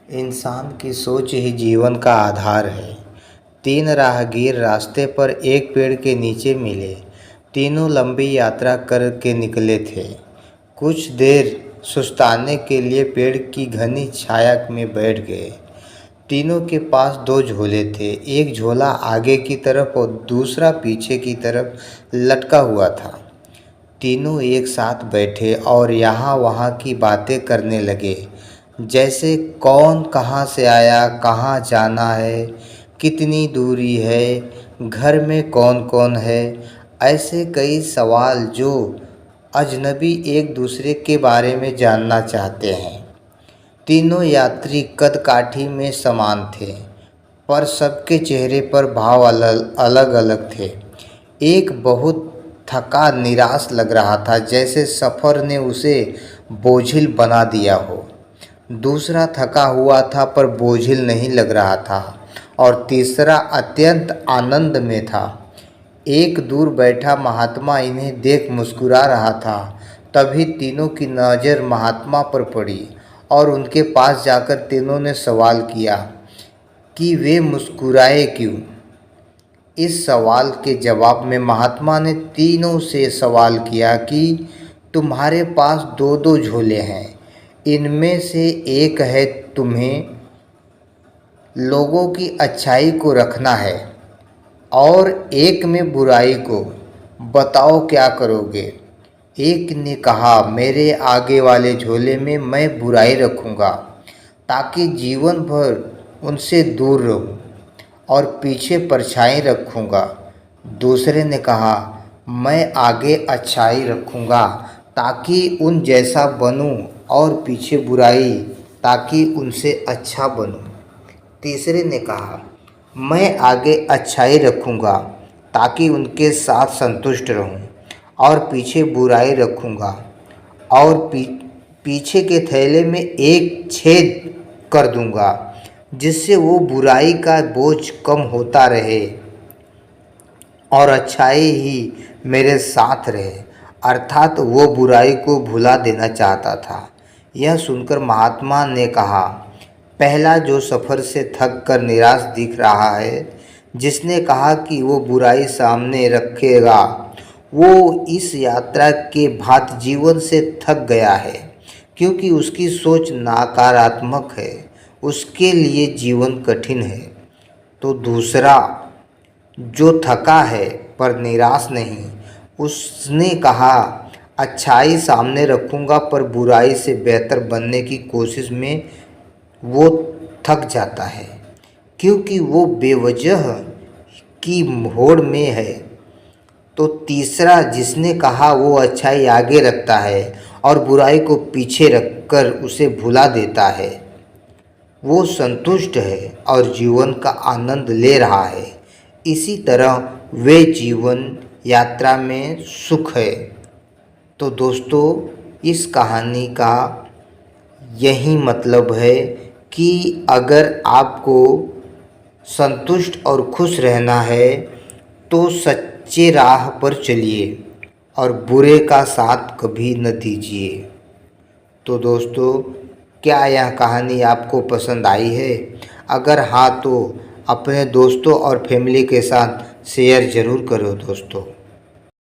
इंसान की सोच ही जीवन का आधार है। तीन राहगीर रास्ते पर एक पेड़ के नीचे मिले। तीनों लंबी यात्रा कर के निकले थे। कुछ देर सुस्ताने के लिए पेड़ की घनी छाया में बैठ गए। तीनों के पास दो झोले थे। एक झोला आगे की तरफ और दूसरा पीछे की तरफ लटका हुआ था। तीनों एक साथ बैठे और यहाँ वहाँ की बातें करने लगे, जैसे कौन कहाँ से आया, कहाँ जाना है, कितनी दूरी है, घर में कौन कौन है। ऐसे कई सवाल जो अजनबी एक दूसरे के बारे में जानना चाहते हैं। तीनों यात्री कदकाठी में समान थे, पर सबके चेहरे पर भाव अलग अलग थे। एक बहुत थका निराश लग रहा था, जैसे सफ़र ने उसे बोझिल बना दिया हो। दूसरा थका हुआ था पर बोझिल नहीं लग रहा था, और तीसरा अत्यंत आनंद में था। एक दूर बैठा महात्मा इन्हें देख मुस्कुरा रहा था। तभी तीनों की नज़र महात्मा पर पड़ी और उनके पास जाकर तीनों ने सवाल किया कि वे मुस्कुराए क्यों। इस सवाल के जवाब में महात्मा ने तीनों से सवाल किया कि तुम्हारे पास दो दो झोले हैं, इनमें से एक है तुम्हें लोगों की अच्छाई को रखना है और एक में बुराई को। बताओ क्या करोगे। एक ने कहा, मेरे आगे वाले झोले में मैं बुराई रखूँगा ताकि जीवन भर उनसे दूर रहूँ, और पीछे परछाई रखूँगा। दूसरे ने कहा, मैं आगे अच्छाई रखूँगा ताकि उन जैसा बनूँ, और पीछे बुराई ताकि उनसे अच्छा बनूँ। तीसरे ने कहा, मैं आगे अच्छाई रखूँगा ताकि उनके साथ संतुष्ट रहूँ, और पीछे बुराई रखूँगा और पीछे के थैले में एक छेद कर दूँगा, जिससे वो बुराई का बोझ कम होता रहे और अच्छाई ही मेरे साथ रहे। अर्थात वो बुराई को भुला देना चाहता था। यह सुनकर महात्मा ने कहा, पहला जो सफ़र से थक कर निराश दिख रहा है, जिसने कहा कि वो बुराई सामने रखेगा, वो इस यात्रा के भांति जीवन से थक गया है, क्योंकि उसकी सोच नकारात्मक है। उसके लिए जीवन कठिन है। तो दूसरा जो थका है पर निराश नहीं, उसने कहा, अच्छाई सामने रखूँगा पर बुराई से बेहतर बनने की कोशिश में वो थक जाता है, क्योंकि वो बेवजह की होड़ में है। तो तीसरा जिसने कहा, वो अच्छाई आगे रखता है और बुराई को पीछे रखकर उसे भुला देता है, वो संतुष्ट है और जीवन का आनंद ले रहा है। इसी तरह वे जीवन यात्रा में सुख है। तो दोस्तों, इस कहानी का यही मतलब है कि अगर आपको संतुष्ट और खुश रहना है तो सच्चे राह पर चलिए और बुरे का साथ कभी न दीजिए। तो दोस्तों, क्या यह कहानी आपको पसंद आई है? अगर हाँ तो अपने दोस्तों और फैमिली के साथ शेयर ज़रूर करो दोस्तों।